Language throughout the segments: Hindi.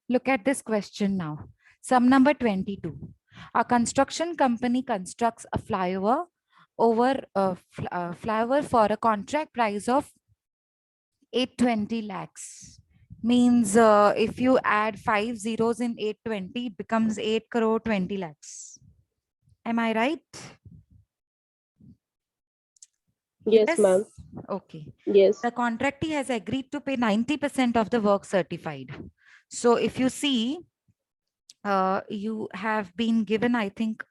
Look at this question now. Sum number 22. A construction company constructs a flyover flyover for a contract price of 820 lakhs. Means if you add 5 zeros in 820, it becomes 8 crore 20 lakhs. Am I right? Yes, ma'am. Okay. Yes. The contractee has agreed to pay 90% of the work certified. So if you see, you have been given, I think,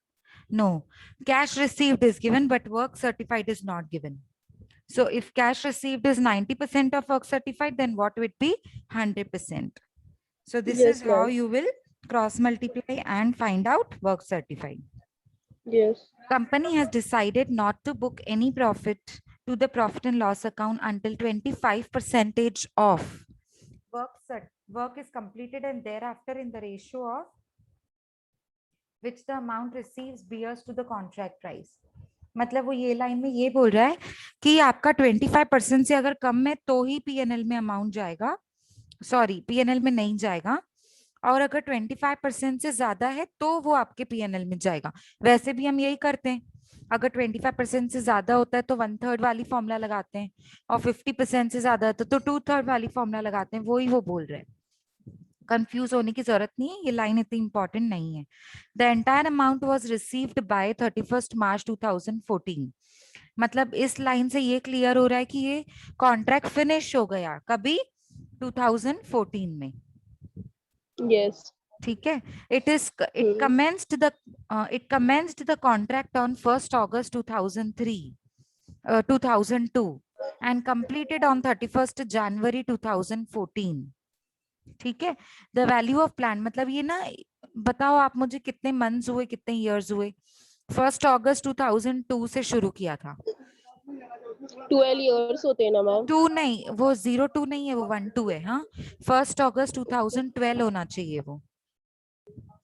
no, cash received is given, but work certified is not given. So if cash received is 90% of work certified, then what would be 100%. So this is Yes, how ma'am. you will cross multiply and find out work certified. Yes. Company has decided not to book any profit to the profit and loss account until 25% of work is completed, and thereafter in the ratio of which the amount receives bears to the contract price. मतलब वो ये लाइन में ये बोल रहा है कि आपका 25% से अगर कम है तो ही पीएनएल में अमाउंट जाएगा, सॉरी पीएनएल में नहीं जाएगा, और अगर 25% से ज्यादा है तो वो आपके पीएनएल में जाएगा। वैसे भी हम यही करते हैं, अगर 25% से ज्यादा होता है तो 1/3 वाली फॉर्मूला लगाते हैं, और 50% से ज्यादा होता है तो 2/3 वाली फॉर्मूला लगाते हैं। वही वो बोल रहे हैं, कंफ्यूज होने की जरूरत नहीं है, ये लाइन इतनी इंपॉर्टेंट नहीं है। The entire amount was received by 31 March 2014। मतलब इस लाइन से ये क्लियर हो रहा है कि ये कॉन्ट्रैक्ट फिनिश हो गया कभी 2014 में। Yes. ठीक है, it commenced the contract on 1st August 2002 and completed on 31st January 2014। ठीक है, द वैल्यू ऑफ प्लान मतलब ये ना, बताओ आप मुझे कितने मंथ्स हुए, कितने इयर्स हुए। 1 अगस्त 2002 से शुरू किया था। 12 years होते हैं ना मैम? 2 नहीं, वो 02 नहीं है, वो 12 है। हाँ, 1 अगस्त 2012 होना चाहिए वो।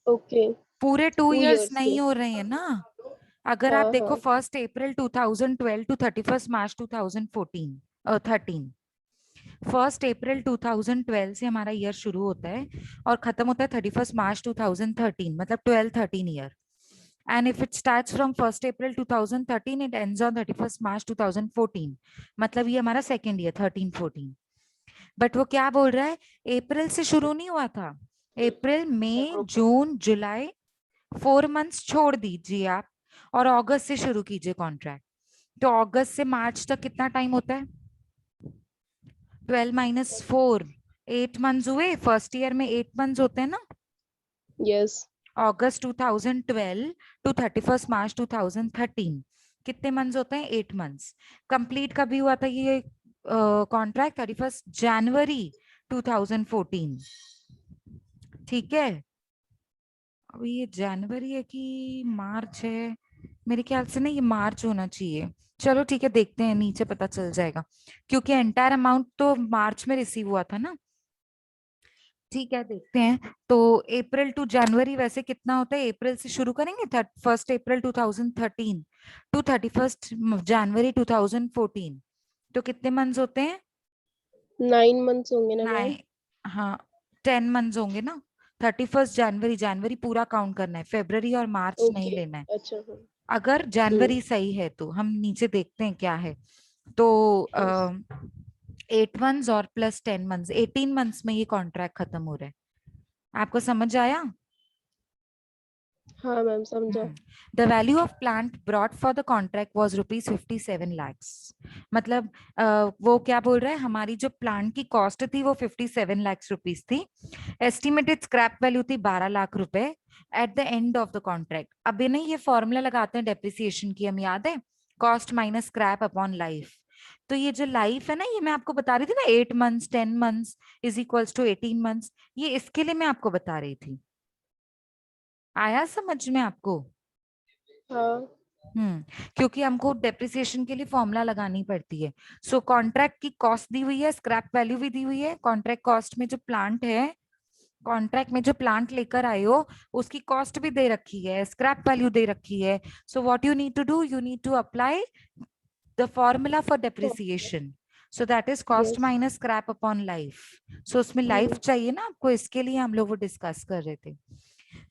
ओके। पूरे 2 2 इयर्स years के। नहीं हो रहे हैं ना। अगर आप हाँ देखो हाँ। 1 अप्रैल 2012 टू 31 मार्च 2013 1 अप्रैल 2012 से हमारा ईयर शुरू होता है और खत्म होता है 31 मार्च 2013, मतलब 12-13 year. And if it starts from 1 April 2013, it ends on 31 March 2014, मतलब ये हमारा सेकेंड ईयर 13-14। बट वो क्या बोल रहा है, अप्रैल से शुरू नहीं हुआ था, अप्रैल मई जून जुलाई 4 मंथ्स छोड़ दीजिए आप, और अगस्त से शुरू कीजिए कॉन्ट्रैक्ट। तो अगस्त से मार्च तक कितना टाइम होता है, 12 - 4, 8 मंथ्स हुए। फर्स्ट ईयर में 8 मंथ्स होते हैं ना। यस। अगस्त 2012 टू 31 मार्च 2013 कितने मंथ्स होते हैं, 8 मंथ्स। कंप्लीट कभी हुआ था ये कॉन्ट्रैक्ट, 31 जनवरी 2014। ठीक है, अभी ये जनवरी है कि मार्च है, मेरे ख्याल से ना ये मार्च होना चाहिए। चलो ठीक है, देखते हैं, नीचे पता चल जाएगा, क्योंकि एंटायर अमाउंट तो मार्च में रिसीव हुआ था ना। ठीक है, देखते हैं। तो अप्रैल टू जनवरी वैसे कितना होता है, अप्रैल से शुरू करेंगे 1 अप्रैल 2013 टू 31 जनवरी 2014, तो कितने मंथ्स होते हैं, 9 months होंगे ना मैम? 9, हाँ 10 मंथ्स होंगे ना। 31 जनवरी, जनवरी पूरा काउंट करना है, फेब्रवरी और मार्च नहीं ओके। लेना है। अच्छा हाँ। अगर जनवरी सही है तो हम नीचे देखते हैं क्या है। तो 8 मंथ्स और प्लस 10 मंथ्स, 18 मंथ्स में ये कॉन्ट्रैक्ट खत्म हो रहा है। आपको समझ आया? हाँ मैम, समझा। The value of plant brought for the contract was rupees 57 lakhs। मतलब वो क्या बोल रहा है, हमारी जो प्लांट की कॉस्ट थी वो 57 lakhs रुपीज थी। एस्टिमेटेड स्क्रैप वैल्यू थी 12 लाख रुपए at the end of the contract. अभी नहीं, ये फॉर्मूला लगाते हैं डेप्रिसिएशन की, हम याद है, cost minus scrap upon life. तो ये जो लाइफ है ना, ये मैं आपको बता रही थी ना, 8 months 10 months is equals to 18 months, ये इसके लिए मैं आपको बता रही थी। आया समझ में आपको? हाँ। क्योंकि हमको डेप्रिसिएशन के लिए फॉर्मूला लगानी पड़ती है। सो कॉन्ट्रैक्ट की कॉस्ट दी हुई है, स्क्रैप वैल्यू भी दी हुई है, कॉन्ट्रैक्ट कॉस्ट में जो प्लांट है, कॉन्ट्रैक्ट में जो प्लांट लेकर आए हो उसकी कॉस्ट भी दे रखी है, स्क्रैप वैल्यू दे रखी है। So what you need to do, you need to apply the formula for depreciation. So that is cost Yes. Minus scrap upon life. So उसमें लाइफ चाहिए ना आपको, इसके लिए हम लोग वो डिस्कस कर रहे थे.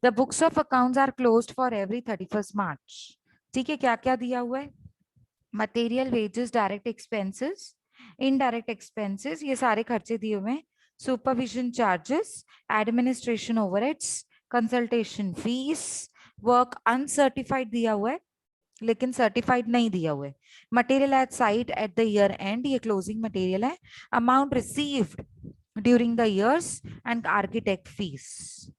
The books of accounts are closed for every 31st March. ठीक है, क्या क्या दिया हुआ है? Material, wages, direct expenses, indirect expenses, ये सारे खर्चे दिए हुए हैं. Supervision charges, administration overheads, consultation fees, work uncertified दिया हुआ है लेकिन सर्टिफाइड नहीं दिया हुआ है. Material at site at the year end, ये क्लोजिंग मटेरियल है. Amount received during the years and architect fees.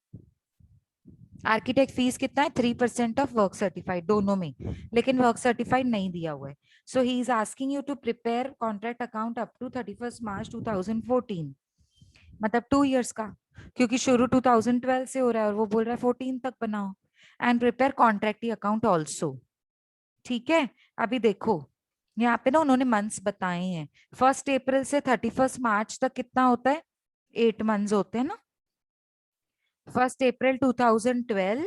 Architect fees कितना है? 3% ऑफ वर्क सर्टिफाइड दोनों में, लेकिन वर्क सर्टिफाइड नहीं दिया हुआ है. So he is asking you to prepare contract account up to 31st March 2014, मतलब 2 इयर्स का, क्योंकि शुरू 2012 से हो रहा है और वो बोल रहा है 14 तक बनाओ. And prepare contract account also. ठीक है, अभी देखो यहाँ पे ना उन्होंने मंथ्स बताए हैं. 1 अप्रैल से 31 मार्च तक कितना होता है? 8 मंथ्स होते हैं ना. 1 अप्रैल 2012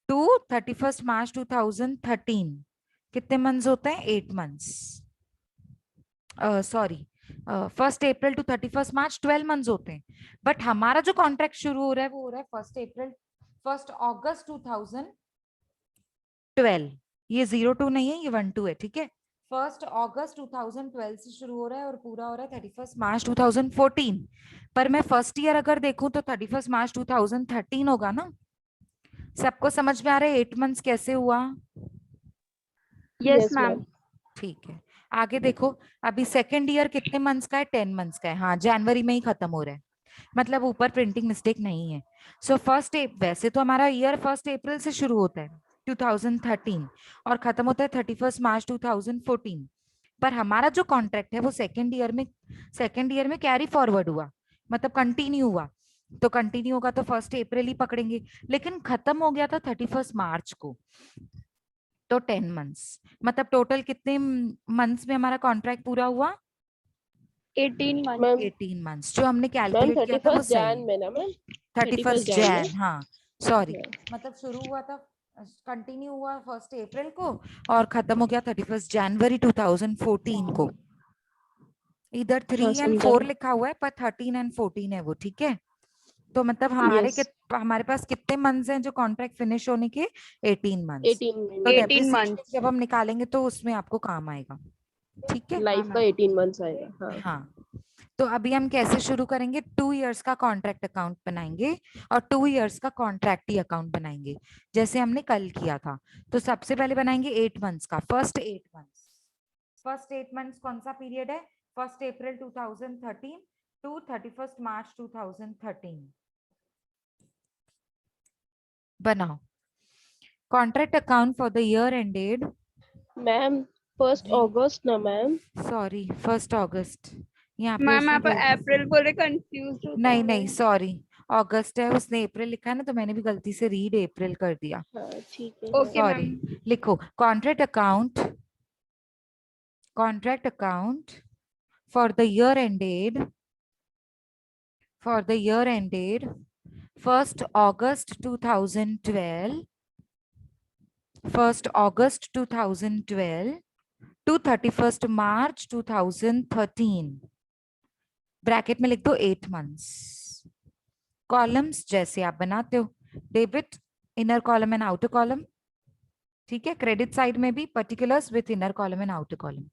टू 31 मार्च 2013 कितने मंथ्स होते हैं? 8 months. Sorry, 1 April to 31 March 12 months होते हैं. बट हमारा जो कॉन्ट्रैक्ट शुरू हो रहा है वो हो रहा है 1 अगस्त 2012. ये 02 नहीं है, ये 12 है. ठीक है, 1 अगस्त 2012 से शुरू हो रहा है और पूरा हो रहा है 31 मार्च 2014. पर मैं फर्स्ट ईयर अगर देखूं तो 31 मार्च 2013 होगा ना. सबको समझ में आ रहा है 8 मंथ्स कैसे हुआ? Yes Yes, ma'am. ma'am. ठीक है, आगे देखो. अभी सेकेंड ईयर कितने मंथ्स का है? 10 मंथ्स का है. हाँ, जनवरी में ही खत्म हो रहा है, मतलब ऊपर प्रिंटिंग मिस्टेक नहीं है. सो वैसे तो हमारा ईयर 1 अप्रैल से शुरू होता है 2013 और खत्म होता है 31 मार्च 2014. पर हमारा जो कॉन्ट्रैक्ट है वो सेकेंड ईयर में कैरी फॉरवर्ड हुआ, मतलब कंटिन्यू हुआ. तो कंटिन्यू होगा तो 1 अप्रैल ही पकड़ेंगे, लेकिन खत्म हो गया था 31 मार्च को. तो 10 मंथ्स, मतलब टोटल कितने मंथ्स में हमारा कॉन्ट्रैक्ट पूरा हुआ? 18 मंथ. Ma'am, 18 months. जो हमने ma'am, कैलकुलेट किया था वो 31st सही Jan है. में ना मैम? 31 Jan में? जैन, हाँ सॉरी. Yeah. मतलब शुरू हुआ था, कंटिन्यू हुआ 1 अप्रैल को और खत्म हो गया 31 जनवरी 2014 को. इधर 3 हाँ, एंड समझा. 4 लिखा हुआ है पर 13 एंड 14 है वो. ठीक है, तो मतलब Yes. हमारे पास कितने मंथ्स हैं जो कॉन्ट्रैक्ट फिनिश होने के? 18 मंथ्स. 18 तो 18 डेप्रिसिएशन months. जब हम निकालेंगे तो उसमें आपको काम आएगा. ठीक है, लाइफ का 18 months आएगा. हाँ. हाँ. तो अभी हम कैसे शुरू करेंगे? 2 इयर्स का कॉन्ट्रैक्ट अकाउंट बनाएंगे और 2 इयर्स का कॉन्ट्रैक्टी अकाउंट बनाएंगे, जैसे हमने कल किया था. तो सबसे पहले बनाएंगे 8 मंथ्स का. फर्स्ट 8 मंथ्स कौन सा पीरियड है? 1 अप्रैल 2013 टू 31 मार्च 2013. बनाओ contract account for the year ended. Ma'am, 1st August ना मैम? सॉरी, 1 अगस्त. यहाँ पे मैम उसने आप गलती अप्रैल से, बोले कंफ्यूज होता नहीं हूँ नहीं मैं. सॉरी, अगस्त है, उसने अप्रैल लिखा है ना, तो मैंने भी गलती से रीड अप्रैल कर दिया. हाँ, ठीक है. ओके हाँ. सॉरी. मैम. लिखो contract account for the year ended 1st August 2012 to 31st March 2013. Bracket में लिख दो 8 मंथ्स. कॉलम्स जैसे आप बनाते हो, debit inner column and outer column. ठीक है, क्रेडिट साइड में भी particulars with inner column and outer column.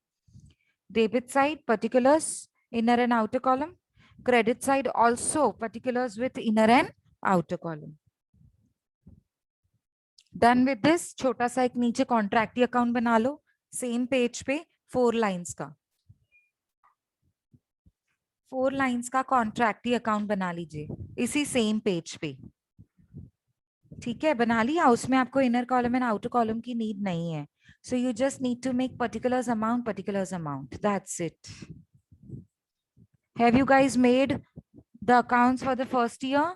Debit side particulars inner and outer column. Credit side also particulars with inner and outer column. Done with this, छोटा सा एक नीचे कॉन्ट्रैक्टी अकाउंट बना लो सेम पेज पे, 4 लाइंस का. 4 लाइंस का कॉन्ट्रैक्टी अकाउंट बना लीजिए इसी सेम पेज पे. ठीक है, बना लिया. उसमें आपको inner column and outer column की नीड नहीं है. So you just need to make particulars amount. That's it. Have you guys made the accounts for the first year?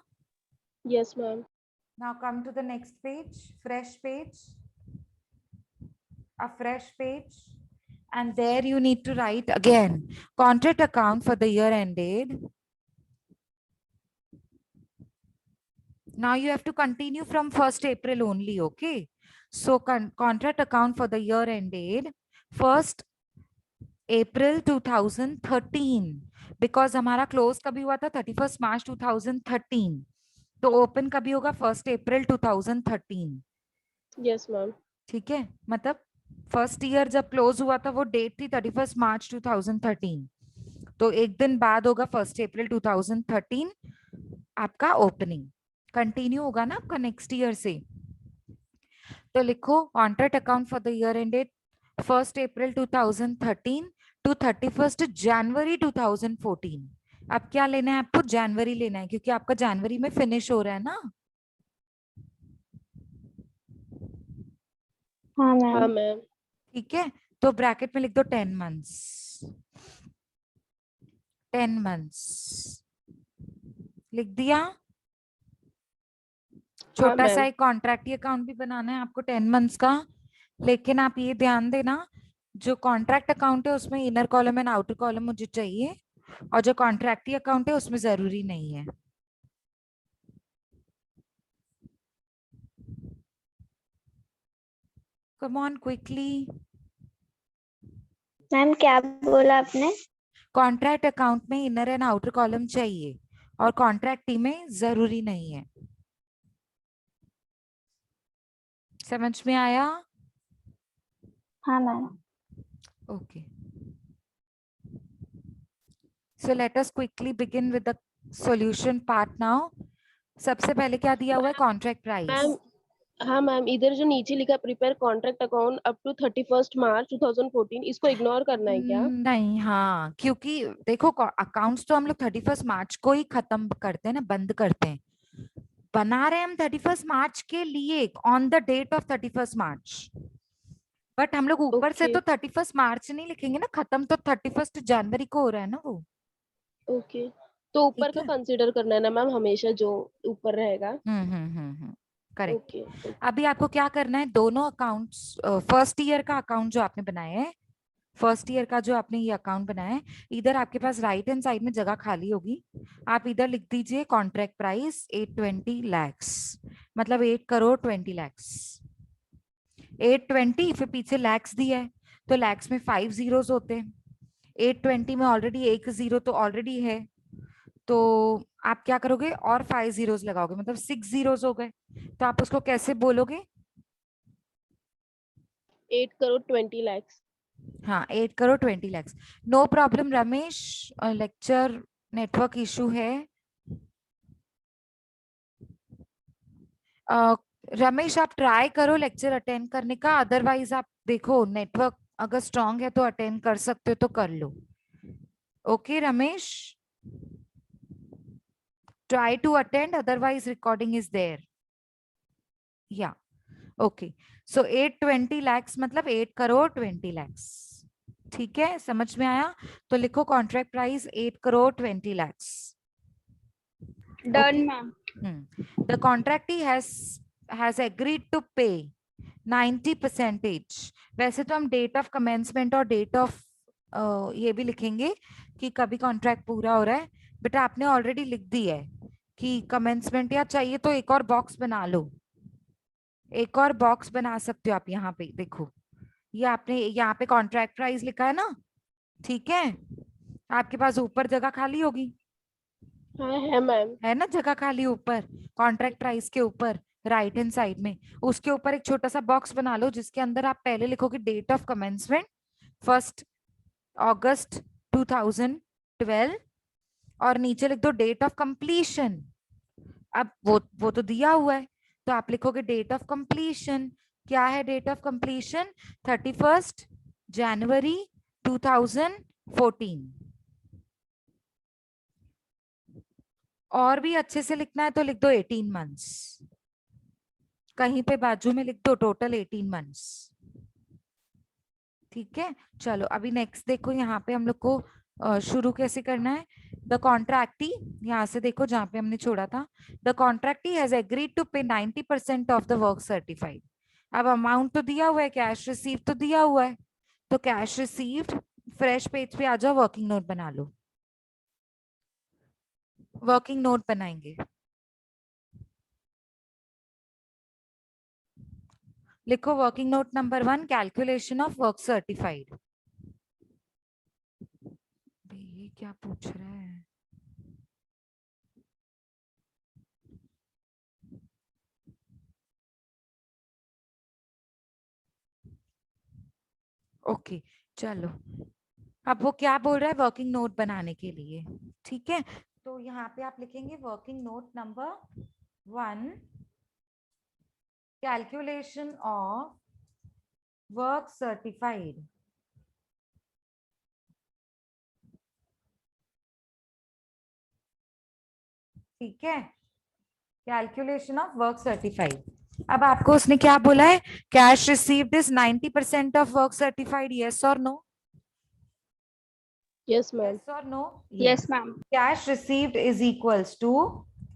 Yes, ma'am. Now come to the next page, fresh page, a fresh page, and there you need to write again contract account for the year ended. Now you have to continue from 1st April only, okay? So contract account for the year ended 1st April 2013, because हमारा क्लोज कभी हुआ था 31 मार्च 2013, तो ओपन कभी होगा 1 अप्रैल 2013। Yes ma'am. ठीक है, मतलब फर्स्ट ईयर जब क्लोज हुआ था वो डेट थी 31 मार्च 2013, तो एक दिन बाद होगा 1 अप्रैल 2013 आपका ओपनिंग। कंटिन्यू होगा ना आपका नेक्स्ट ईयर से। तो लिखो contract account for the year ended 1 April 2013 to 31 January 2014। अब क्या लेना है आपको? जनवरी लेना है, क्योंकि आपका जनवरी में फिनिश हो रहा है ना। हाँ हाँ मैम। मैम। ठीक है, तो ब्रैकेट में लिख दो 10 मंथ्स। 10 मंथ्स लिख दिया। हाँ छोटा सा मैम। एक कॉन्ट्रैक्टी अकाउंट भी बनाना है आपको 10 मंथ्स का, लेकिन आप ये ध्यान देना जो कॉन्ट्रैक्ट अकाउंट है उसमें inner column and outer column मुझे चाहिए, और जो कॉन्ट्रैक्टी अकाउंट है उसमें जरूरी नहीं है। Come on quickly. मैम क्या बोला आपने? कॉन्ट्रैक्ट अकाउंट में इनर एंड आउटर कॉलम चाहिए और कॉन्ट्रैक्टी में जरूरी नहीं है। समझ में आया? हाँ ma'am. Okay, so let us quickly begin with the solution part now. सबसे पहले क्या दिया हुआ है? Contract price. मैम हाँ मैम, इधर जो नीचे लिखा prepare contract account up to 31 March 2014, इसको इग्नोर करना है क्या? नहीं, हाँ, क्योंकि देखो अकाउंट्स तो हम लोग 31 मार्च को ही खत्म करते हैं ना, बंद करते हैं। बना रहे हैं हम 31 मार्च के लिए, on the date of 31 March, but हम लोग ऊपर से ओके। तो 31 मार्च नहीं लिखेंगे ना, खत्म तो 31 जनवरी को हो रहा है ना वो। ओके, तो ऊपर ठीक का है। कंसीडर करना है ना मैम, हमेशा जो ऊपर रहेगा। करेक्ट। ओके। अभी आपको क्या करना है, दोनों अकाउंट्स, फर्स्ट ईयर का अकाउंट जो आपने बनाया है, फर्स्ट ईयर का जो आपने ये अकाउंट बनाया है, इधर आपके पास राइट हैंड साइड में जगह खाली होगी, आप इधर लिख दीजिए कॉन्ट्रैक्ट प्राइस 820 लैक्स, मतलब 8 करोड़ 20 लाख। 820 फिर पीछे लैक्स दिया है, तो लैक्स में 5 जीरोस होते हैं, 820 में ऑलरेडी एक जीरो तो ऑलरेडी है, तो आप क्या करोगे और 5 जीरोस लगाओगे, मतलब 6 जीरोस हो गए, तो आप उसको कैसे बोलोगे? 8 करोड़ 20 लाख। हाँ, 8 crore 20 lakh. No problem Ramesh, lecture network issue है। रमेश आप ट्राई करो लेक्चर अटेंड करने का, अदरवाइज आप देखो नेटवर्क अगर स्ट्रांग है तो अटेंड कर सकते हो तो कर लो। Okay Ramesh, try to attend, otherwise recording is there. या ओके, सो 820 लाख मतलब 8 करोड़ 20 लाख। ठीक है, समझ में आया? तो लिखो contract price 8 crore 20 lakh. Done Okay. Ma'am. The contractee has agreed to pay 90%। वैसे तो हम डेट ऑफ कमेंसमेंट और डेट ऑफ ये भी लिखेंगे कि कभी कॉन्ट्रैक्ट पूरा हो रहा है, बेटा आपने ऑलरेडी लिख दी है कि कमेंसमेंट, या चाहिए तो एक और बॉक्स बना लो, एक और बॉक्स बना सकते हो आप। यहाँ पे देखो, ये आपने यहाँ पे कॉन्ट्रैक्ट प्राइस लिखा है ना, ठीक है, आपके पास ऊपर जगह खाली होगी, हाँ है मैम। है ना जगह खाली ऊपर, कॉन्ट्रैक्ट प्राइस के ऊपर राइट हैंड साइड में, उसके ऊपर एक छोटा सा बॉक्स बना लो जिसके अंदर आप पहले लिखोगे डेट ऑफ कमेंसमेंट 1 अगस्त 2012, और नीचे लिख दो डेट ऑफ कंप्लीशन। अब वो तो दिया हुआ है, तो आप लिखोगे डेट ऑफ कंप्लीशन। क्या है डेट ऑफ कंप्लीशन? 31 जनवरी 2014। और भी अच्छे से लिखना है तो लिख दो 18 मंथ्स, कहीं पे बाजू में लिख दो टोटल 18 मंथ्स। ठीक है, चलो अभी नेक्स्ट देखो, यहाँ पे हम लोग को शुरू कैसे करना है। द कॉन्ट्रैक्टी, यहाँ से देखो जहाँ पे हमने छोड़ा था, द कॉन्ट्रैक्टी हैज एग्रीड टू पे 90% ऑफ द वर्क सर्टिफाइड। अब अमाउंट तो दिया हुआ है, कैश रिसीव तो दिया हुआ है, तो कैश रिसीव्ड फ्रेश पेज पे आ जाओ, वर्किंग नोट बना लो, वर्किंग नोट बनाएंगे। लिखो working note number 1, calculation of work certified. क्या पूछ रहा है? ओके चलो, अब वो क्या बोल रहा है वर्किंग नोट बनाने के लिए, ठीक है। तो यहाँ पे आप लिखेंगे working note number 1, calculation of work certified. ठीक है, कैलकुलेशन ऑफ वर्क सर्टिफाइड। अब आपको उसने क्या बोला है, cash received is 90% of work certified, yes और नो? Yes ma'am. यस और no? Yes ma'am. Cash received is equals to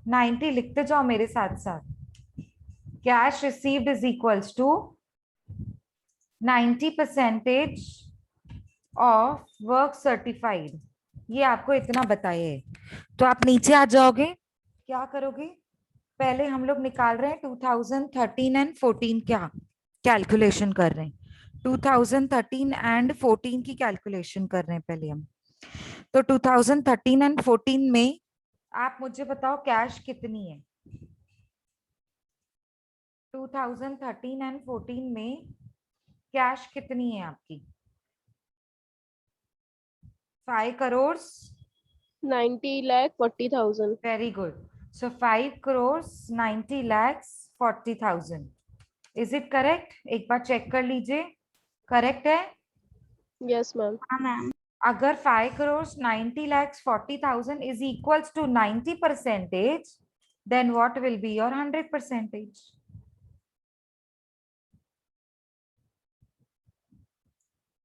90, लिखते जाओ मेरे साथ साथ। Cash received is equals to 90% of work certified, ये आपको इतना बताया है। तो आप नीचे आ जाओगे, क्या करोगे, पहले हम लोग निकाल रहे हैं 2013 एंड 14 क्या कैलकुलेशन कर रहे हैं, 2013 एंड 14 की कैलकुलेशन कर रहे हैं पहले हम। तो 2013 एंड 14 में आप मुझे बताओ कैश कितनी है। 2013 एंड 14 में कैश कितनी है आपकी? 5 crore. 90,40,000। Very good. So 5 crore 90 lakhs 40,000, is it correct? एक बार चेक कर लीजिए, करेक्ट है? Yes ma'am. हाँ मैम। अगर 5 crore 90 lakhs 40,000 is equals to 90%, then what will be your 100%?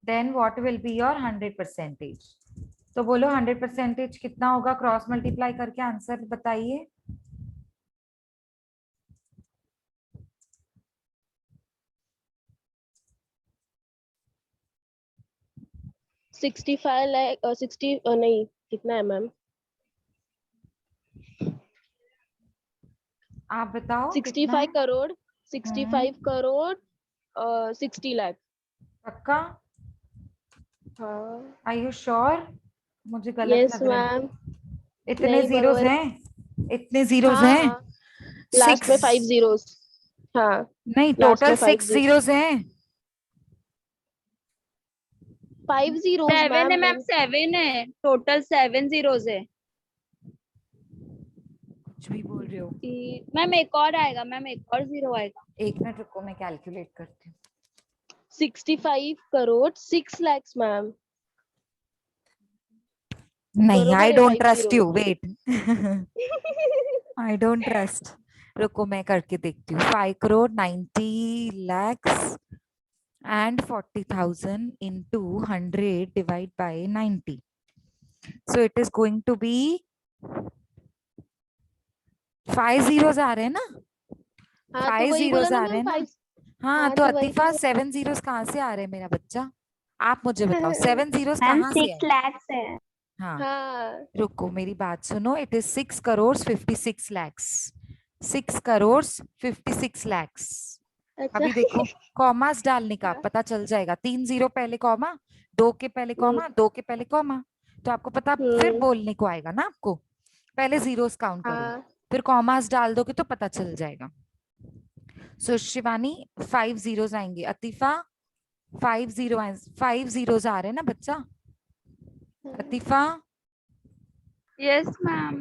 Then what will be your 100%? तो बोलो 100% कितना होगा, क्रॉस मल्टीप्लाई करके आंसर बताइए। 65 लाख 60 नहीं, कितना है मैम? आप बताओ कितना 65 है? करोड़ 65 करोड़ 60 लाख। पक्का? हाँ। Are you sure? मुझे गलत यस लग रहा है। मैम। इतने नहीं जीरोस बरोबर है। हैं? इतने जीरोस हाँ हैं? हाँ, लास्ट में 5 6? जीरोस। हाँ, नहीं, लास्ट टोटल में 5 6 जीरो, जीरोस हैं। 5 जीरोस 7 है मैम। मैम, 7 है, टोटल 7 जीरोज है। कुछ भी बोल रहे हो। मैम एक और आएगा, मैम एक और जीरो आएगा। 1 मिनट रुको, मैं कैलकुलेट करती हूँ। 65 करोड़ 6 lakhs मैम। नहीं, बरोबर आई है, don't 5 trust zero. You, wait. I don't trust, रुको मैं करके देखती हूँ। 5 crore 90 lakhs and 40,000 into 100 divide by 90. So it is going to be 5 zeros आ रहे हैं ना? हाँ तो 5 वही बोला zeros ना आ रहे मैम, हैं ना? 5। हाँ, हाँ तो तो वही अतीफा तो 7 zeros कहाँ से आ रहे हैं मेरा बच्चा? आप मुझे बताओ 7 zeros मैम कहाँ से 6 है? lakhs है। हाँ, हाँ। रुको मेरी बात सुनो, it is 6 crore 56 lakhs, 6 crore 56 lakhs। अच्छा। अभी देखो, कॉमास डालने का हाँ। पता चल जाएगा, 3 जीरो पहले कॉमा, 2 के पहले हम्म। कॉमा, 2 के पहले कॉमा, तो आपको पता फिर हम्म। बोलने को आएगा ना आपको। पहले जीरोस काउंट करो, हाँ। फिर कॉमास डाल दोगे तो पता चल जाएगा। सो शिवानी 5 जीरोस आएंगे, अतीफा 5 जीरोस आ रहे हैं ना बच्चा? अतीफा यस मैम।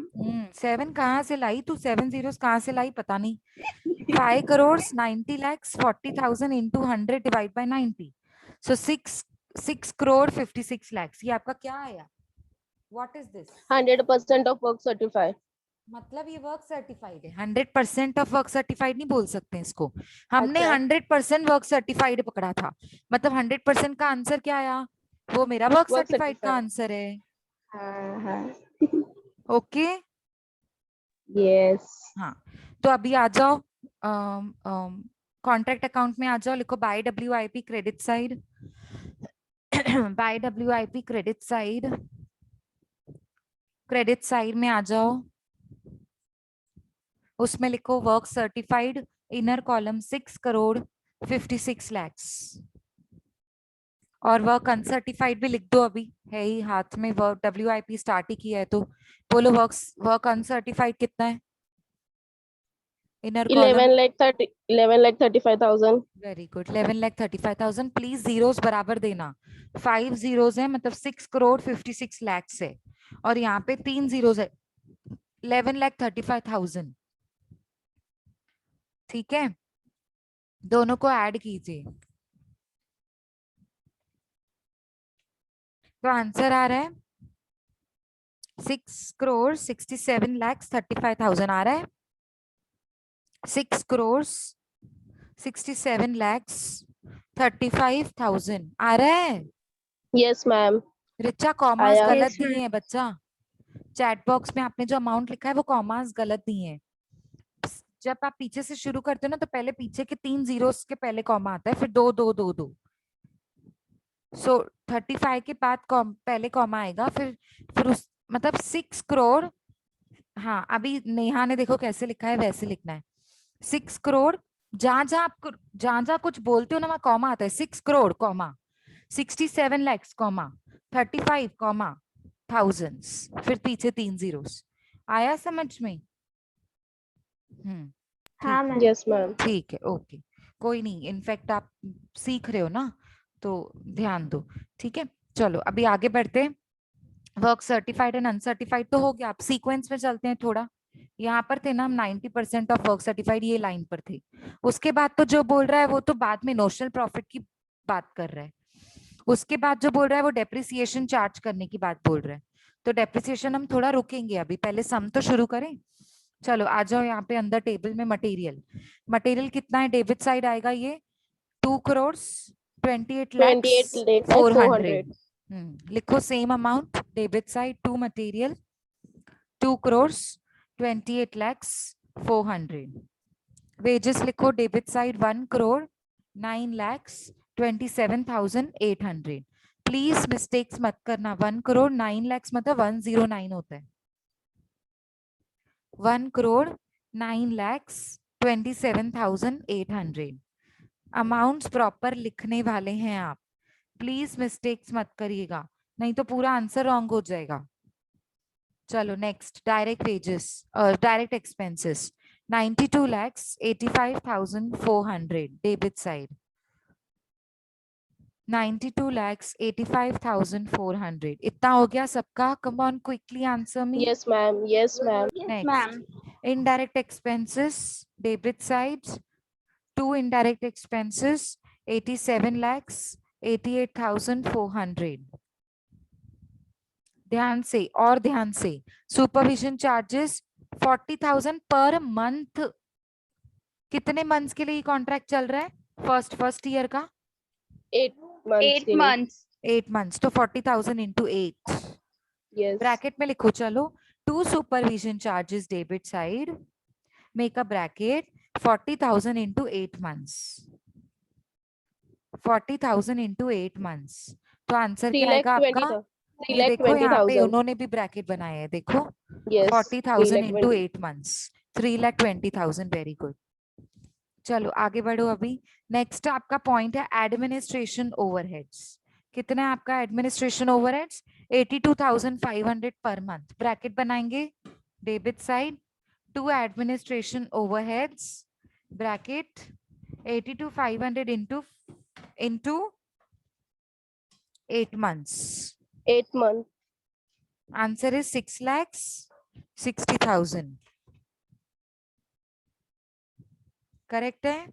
7 कहाँ से लाई तू, 7 जीरोस कहाँ से लाई पता नहीं। 5 crore 90 lakhs 40,000 into 100 divide by 90, so 6 crore 56 lakhs, ये आपका क्या आया? What is this? 100% of work certified. मतलब ये वर्क सर्टिफाइड है। 100% ऑफ वर्क सर्टिफाइड नहीं बोल सकते इसको, हमने अच्छा। 100% वर्क सर्टिफाइड पकड़ा था, मतलब 100% का आंसर क्या आया, वो मेरा वर्क वर्क सर्टिफाइड का सर्टिफाइड। आंसर है। हाँ हाँ। Okay, yes. हाँ। तो अभी आ जाओ कॉन्ट्रैक्ट अकाउंट में आ जाओ, लिखो by WIP credit side. By WIP credit side, credit side में आ जाओ, उसमें लिखो work certified, inner column 6 crore 56 lakhs, और वर्क अनसर्टिफाइड भी लिख दो, अभी है ही हाथ में, वर्क WIP स्टार्ट ही किया है तो बोलो वर्क अनसर्टिफाइड कितना है inner column. 11,35,000. Very good, 11,35,000। Please zeros बराबर देना, 5 जीरोस है मतलब 6,56,00,000 है, और यहाँ पे 3 जीरोस है 11,35,000। ठीक है, दोनों को ऐड कीजिए तो आंसर आ रहा है 6,67,35,000 आ रहा है। 6,67,35,000 आ रहा है। Yes, ma'am. रिचा कॉमास आया. गलत Yes, दिए हैं बच्चा, चैट बॉक्स में आपने जो अमाउंट लिखा है वो कॉमास गलत दिए हैं। जब आप पीछे से शुरू करते हो ना तो पहले पीछे के 3 जीरोस के पहले कॉमा आता है, फिर 2 2 2 2। सो 35 के बाद पहले कॉमा आएगा, फिर उस मतलब 6 करोड़। हाँ, अभी नेहा ने देखो कैसे लिखा है वैसे लिखना है। 6 करोड़, जहां जहां कुछ बोलते हो ना वहां कॉमा आता है। 6 crore comma 67 lakhs comma 35 comma thousands, फिर पीछे 3 जीरोस। आया समझ में? हाँ ठीक है, मैम। Yes, ma'am. ठीक है, ओके, कोई नहीं, इनफैक्ट आप सीख रहे हो ना तो ध्यान दो। ठीक है, चलो अभी आगे बढ़ते हैं। वर्क सर्टिफाइड एंड अनसर्टिफाइड तो हो गया, आप सीक्वेंस में चलते हैं थोड़ा। यहाँ पर थे ना हम 90% ऑफ वर्क सर्टिफाइड, ये लाइन पर थे। उसके बाद तो जो बोल रहा है वो तो बाद में नोशनल प्रॉफिट की बात कर रहा है। उसके बाद जो बोल रहा है वो डेप्रिसिएशन चार्ज करने की बात बोल रहा है। तो डेप्रिसिएशन हम थोड़ा रुकेंगे, अभी पहले सम तो शुरू करें। चलो आ जाओ यहाँ पे अंदर टेबल में। मटेरियल कितना है डेबिट साइड आएगा ये 2 करोड़ 28 lakhs 400। 400. लिखो same amount debit side to material 2 crore 28 lakhs 400। Wages लिखो debit side 1 crore 9 lakhs 27,800। Please mistakes मत करना, 1 करोड़ 9 lakhs मतलब 109 होता है। 1 करोड़ 9 lakhs 27,800 अमाउंट्स प्रॉपर लिखने वाले हैं आप, प्लीज मिस्टेक्स मत करिएगा, नहीं तो पूरा आंसर रॉन्ग हो जाएगा। चलो next, direct wages direct expenses 92,85,400 debit side 92,85,400। इतना हो गया सबका? Come on quickly answer me. Yes, ma'am. Yes, ma'am. yes, Next, ma'am. indirect expenses debit side, two indirect expenses 87 lakhs 88,400। ध्यान से और ध्यान से, सुपरविजन चार्जेस 40,000 पर मंथ। कितने मंथ्स के लिए कॉन्ट्रैक्ट चल रहा है? फर्स्ट ईयर का 8 months. 8 के लिए. months. 8 months, तो 40,000 into 8 Yes. ब्रैकेट में लिखो। चलो, to supervision charges debit side make a bracket 40,000 into 8 months। 40,000 into 8 months, तो आंसर क्या आएगा आपका? 3 ये lakh देखो यहाँ पे 20,000. उन्होंने भी ब्रैकेट बनाया है, देखो Yes. 40,000 into 3,20,000. 8 months 3,20,000। Very good, चलो आगे बढ़ो। अभी नेक्स्ट आपका पॉइंट है एडमिनिस्ट्रेशन ओवरहेड्स। कितना है आपका एडमिनिस्ट्रेशन ओवरहेड्स? 82,500 पर मंथ। ब्रैकेट बनाएंगे debit side to administration overheads bracket 82,500 into 8 months। 8 months. Answer is 6,60,000। Correct है?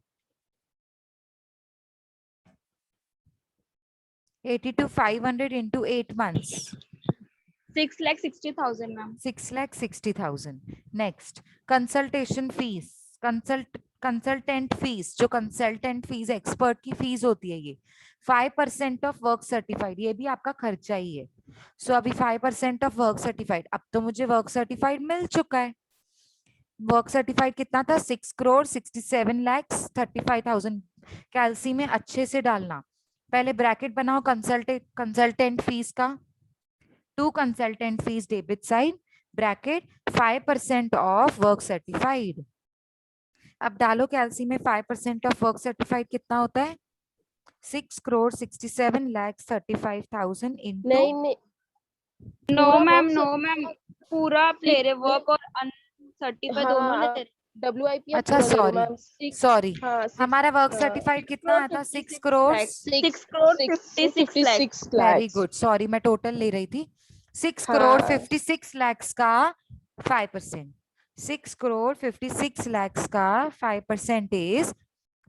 82,500 into 8 months 6,60,000, ma'am. 6,60,000। Next, consultation fees, consultant fees, जो कंसल्टेंट फीस एक्सपर्ट की फीस होती है, ये 5% ऑफ वर्क सर्टिफाइड, ये भी आपका खर्चा ही है। सो अभी 5% ऑफ वर्क सर्टिफाइड। अब तो मुझे वर्क सर्टिफाइड मिल चुका है। वर्क सर्टिफाइड कितना था? 6 करोड़ 67 lakhs 35,000। कैलसी में अच्छे से डालना, पहले ब्रैकेट बनाओ कंसल्टेंट फीस का, to consultant fee debit side bracket 5% of work certified. अब डालो कैलसी में 5% ऑफ वर्क सर्टिफाइड कितना होता है? 6 crore 67 lakhs 35,000 into नहीं नहीं नो पूरा मैम work नो मैम पूरा आप ले रहे वर्क और अनसर्टिफाइड दोनों ले हाँ रहे। WIP अच्छा पूरा ले रहे हो सॉरी मैम 6 सॉरी हाँ 6 हमारा वर्क हाँ सर्टिफाइड कितना आया था 6 crore 6 crore 56 lakhs। Very lakhs good sorry मैं टोटल ले रही थी 6 crore हाँ 56 lakhs का 5%, 6 crore 56 lakhs का 5% is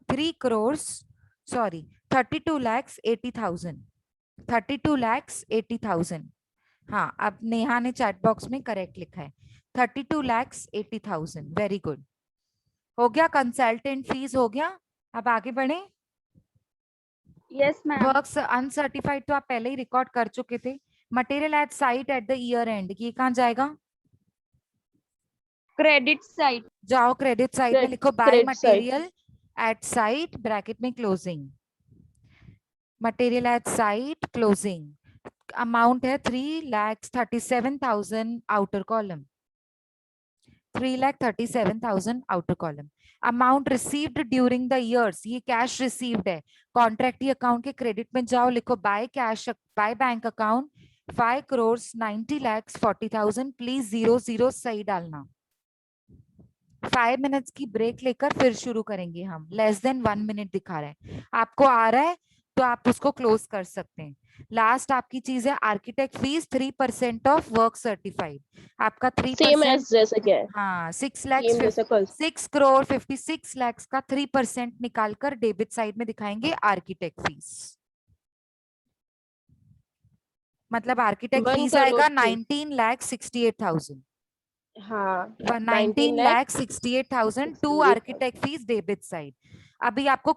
3 crores sorry 32 lakhs 80,000, 32 lakhs 80,000। हाँ अब नेहा ने चैट बॉक्स में करेक्ट लिखा है 32 lakhs 80,000। वेरी गुड, हो गया कंसल्टेंट फीस हो गया। अब आगे बढ़े। Yes ma'am. वर्क्स अनसर्टिफाइड तो आप पहले ही रिकॉर्ड कर चुके थे। Material at site at the year end, ये कहाँ जाएगा? Credit side. जाओ क्रेडिट साइड में लिखो by credit side material at site bracket में closing, material at site closing amount है 3,37,000 outer column, 3,37,000 outer column. Amount received during the years, ये कैश रिसीव्ड है। कॉन्ट्रैक्टी अकाउंट के क्रेडिट में जाओ लिखो by cash by bank account 5 crore 90 lakhs 40,000। Please 00 सही डालना। 5 मिनट्स की ब्रेक लेकर फिर शुरू करेंगे हम। लेस देन 1 मिनट दिखा रहे हैं, आपको आ रहा है तो आप उसको क्लोज कर सकते हैं। लास्ट आपकी चीज है architect fees 3% of work certified. आपका same 3% as जैसा क्या है हाँ 6 same lakhs जैसा कल 6 crore 56 lakhs का 3% निकालकर डेबिट साइड में दिखाएंगे आर्किटेक्ट फीस। मतलब आर्किटेक्ट 1 फीस crore आएगा की 19,68,000, हाँ 19,68,000 to lakhs architect fee debit side. अभी आपको